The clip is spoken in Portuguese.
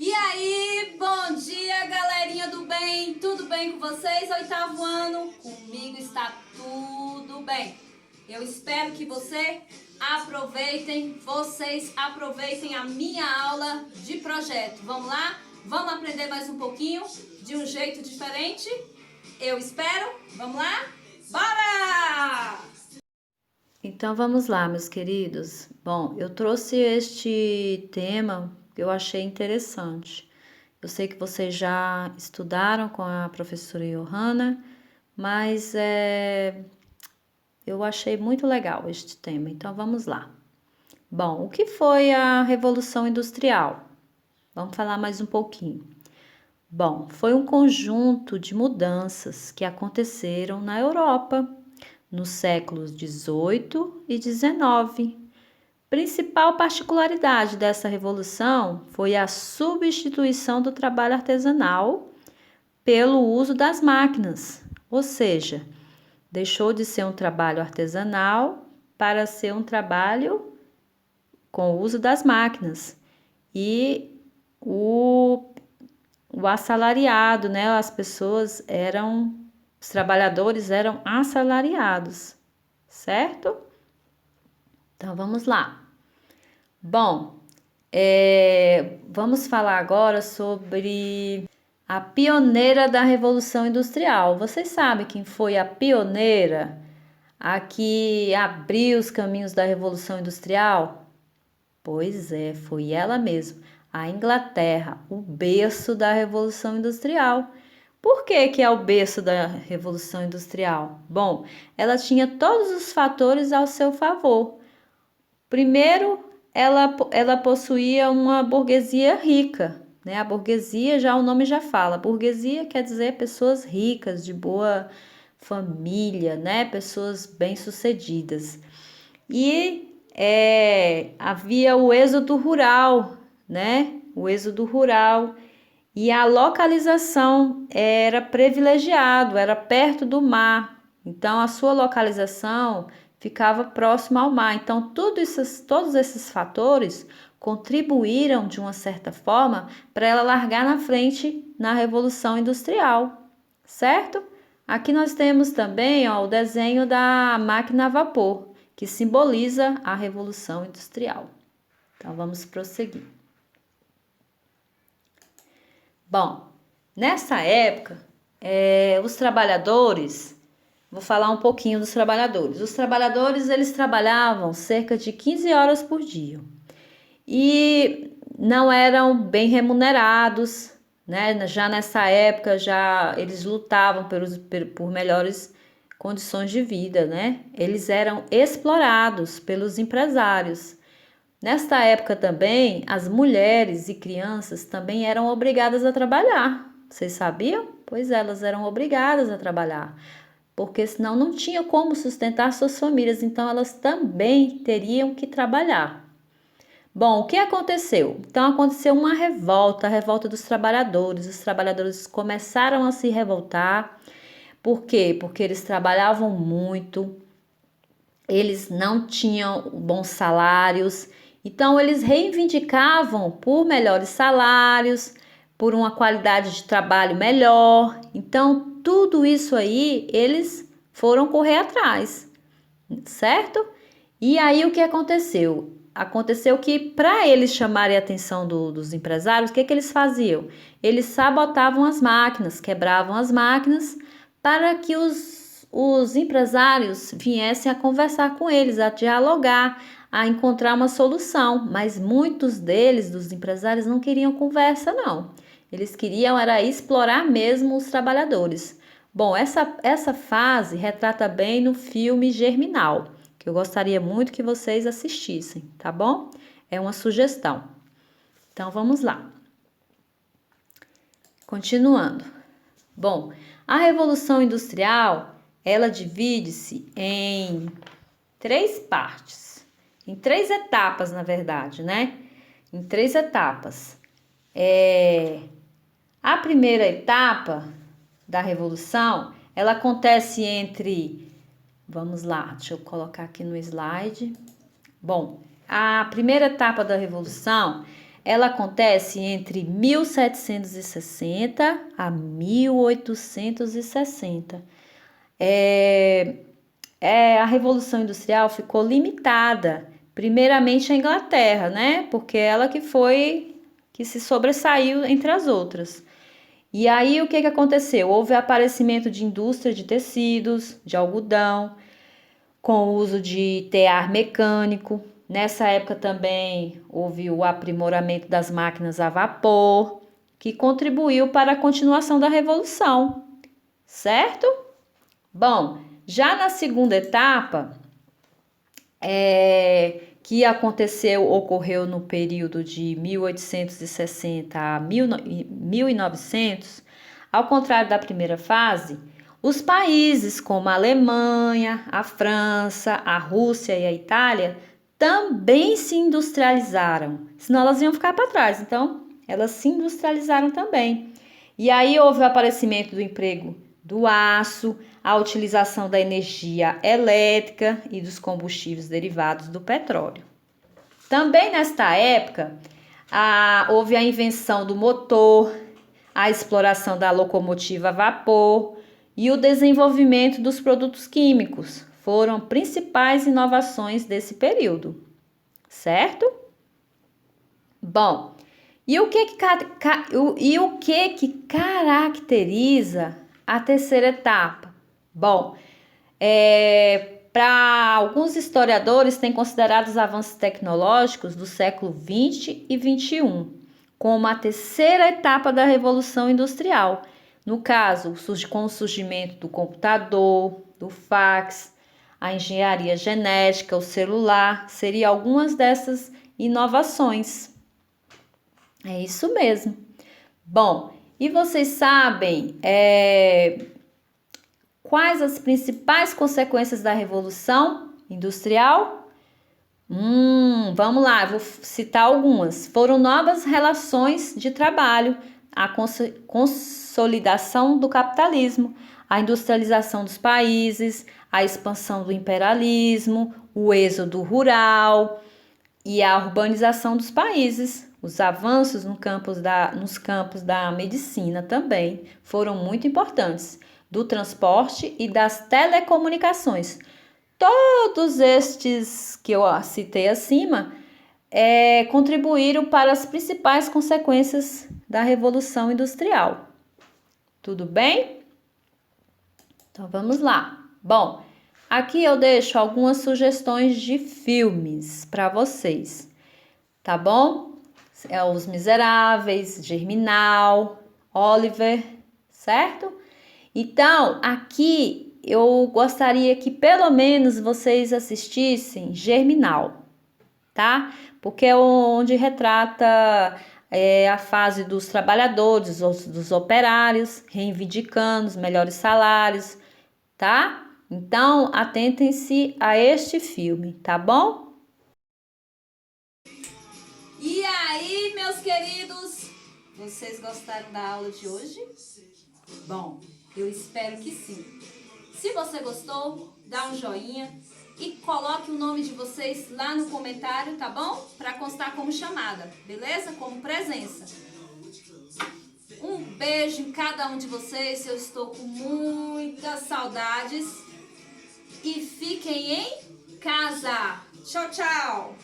E aí, bom dia, galerinha do bem, tudo bem com vocês? Oitavo ano, comigo está tudo bem. Eu espero que vocês aproveitem a minha aula de projeto. Vamos lá? Vamos aprender mais um pouquinho de um jeito diferente? Eu espero. Vamos lá? Bora! Então vamos lá, meus queridos. Bom, eu trouxe este tema que eu achei interessante. Eu sei que vocês já estudaram com a professora Johanna, mas eu achei muito legal este tema. Então vamos lá. Bom, o que foi a Revolução Industrial? Vamos falar mais um pouquinho. Bom, foi um conjunto de mudanças que aconteceram na Europa nos séculos 18 e 19. Principal particularidade dessa revolução foi a substituição do trabalho artesanal pelo uso das máquinas, ou seja, deixou de ser um trabalho artesanal para ser um trabalho com o uso das máquinas. E o assalariado, né? Os trabalhadores eram assalariados, certo? Então vamos lá. Bom, vamos falar agora sobre a pioneira da Revolução Industrial. Vocês sabem quem foi a pioneira a que abriu os caminhos da Revolução Industrial? Pois é, foi ela mesma, a Inglaterra, o berço da Revolução Industrial. Por que é o berço da Revolução Industrial? Bom, ela tinha todos os fatores ao seu favor. Primeiro, ela possuía uma burguesia rica, né? A burguesia, já o nome já fala, burguesia quer dizer pessoas ricas, de boa família, né? Pessoas bem-sucedidas. E havia o êxodo rural, né? O êxodo rural. E a localização era privilegiado, era perto do mar. Então, a sua localização ficava próxima ao mar. Então, todos esses fatores contribuíram, de uma certa forma, para ela largar na frente na Revolução Industrial, certo? Aqui nós temos também o desenho da máquina a vapor, que simboliza a Revolução Industrial. Então, vamos prosseguir. Bom, nessa época, os trabalhadores, vou falar um pouquinho dos trabalhadores. Os trabalhadores, eles trabalhavam cerca de 15 horas por dia e não eram bem remunerados, né? Já nessa época, eles lutavam por melhores condições de vida, né? Eles eram explorados pelos empresários. Nesta época também, as mulheres e crianças também eram obrigadas a trabalhar. Vocês sabiam? Pois elas eram obrigadas a trabalhar, porque senão não tinha como sustentar suas famílias, então elas também teriam que trabalhar. Bom, o que aconteceu? Então aconteceu uma revolta, a revolta dos trabalhadores. Os trabalhadores começaram a se revoltar. Por quê? Porque eles trabalhavam muito, eles não tinham bons salários, então eles reivindicavam por melhores salários, por uma qualidade de trabalho melhor. Então, tudo isso aí eles foram correr atrás, certo? E aí o que aconteceu? Aconteceu que para eles chamarem a atenção dos empresários, o que eles faziam? Eles sabotavam as máquinas, quebravam as máquinas para que os empresários viessem a conversar com eles, a dialogar, a encontrar uma solução. Mas muitos deles, dos empresários, não queriam conversa, não. Eles queriam era explorar mesmo os trabalhadores. Bom, essa fase retrata bem no filme Germinal, que eu gostaria muito que vocês assistissem, tá bom? É uma sugestão. Então, vamos lá. Continuando. Bom, a Revolução Industrial, ela divide-se em 3 partes, em 3 etapas, na verdade, né? Em 3 etapas. A primeira etapa da Revolução, ela acontece vamos lá, deixa eu colocar aqui no slide. Bom, a primeira etapa da Revolução, ela acontece entre 1760 a 1860. A Revolução Industrial ficou limitada, primeiramente à Inglaterra, né? Porque ela que se sobressaiu entre as outras. E aí o que aconteceu? Houve aparecimento de indústria de tecidos, de algodão, com o uso de tear mecânico. Nessa época também houve o aprimoramento das máquinas a vapor, que contribuiu para a continuação da Revolução, certo? Bom, já na segunda etapa, que ocorreu no período de 1860 a 1900, ao contrário da primeira fase, os países como a Alemanha, a França, a Rússia e a Itália também se industrializaram, senão elas iam ficar para trás. Então, elas se industrializaram também. E aí houve o aparecimento do emprego do aço, a utilização da energia elétrica e dos combustíveis derivados do petróleo. Também nesta época, houve a invenção do motor, a exploração da locomotiva a vapor e o desenvolvimento dos produtos químicos foram principais inovações desse período, certo? Bom, e o que caracteriza a terceira etapa? Bom, para alguns historiadores tem considerado os avanços tecnológicos do século 20 e 21 como a terceira etapa da Revolução Industrial. No caso, com o surgimento do computador, do fax, a engenharia genética, o celular, seriam algumas dessas inovações. É isso mesmo. Bom, e vocês sabem quais as principais consequências da Revolução Industrial? Vamos lá, vou citar algumas. Foram novas relações de trabalho, a consolidação do capitalismo, a industrialização dos países, a expansão do imperialismo, o êxodo rural e a urbanização dos países. Os avanços nos campos da medicina também foram muito importantes, do transporte e das telecomunicações. Todos estes que eu citei acima contribuíram para as principais consequências da Revolução Industrial. Tudo bem? Então vamos lá. Bom, aqui eu deixo algumas sugestões de filmes para vocês, tá bom? Os Miseráveis, Germinal, Oliver, certo? Então, aqui eu gostaria que pelo menos vocês assistissem Germinal, tá? Porque é onde retrata a fase dos trabalhadores, dos operários, reivindicando os melhores salários, tá? Então, atentem-se a este filme, tá bom? E aí, meus queridos, vocês gostaram da aula de hoje? Bom, eu espero que sim. Se você gostou, dá um joinha e coloque o nome de vocês lá no comentário, tá bom? Para constar como chamada, beleza? Como presença. Um beijo em cada um de vocês, eu estou com muitas saudades. E fiquem em casa. Tchau, tchau!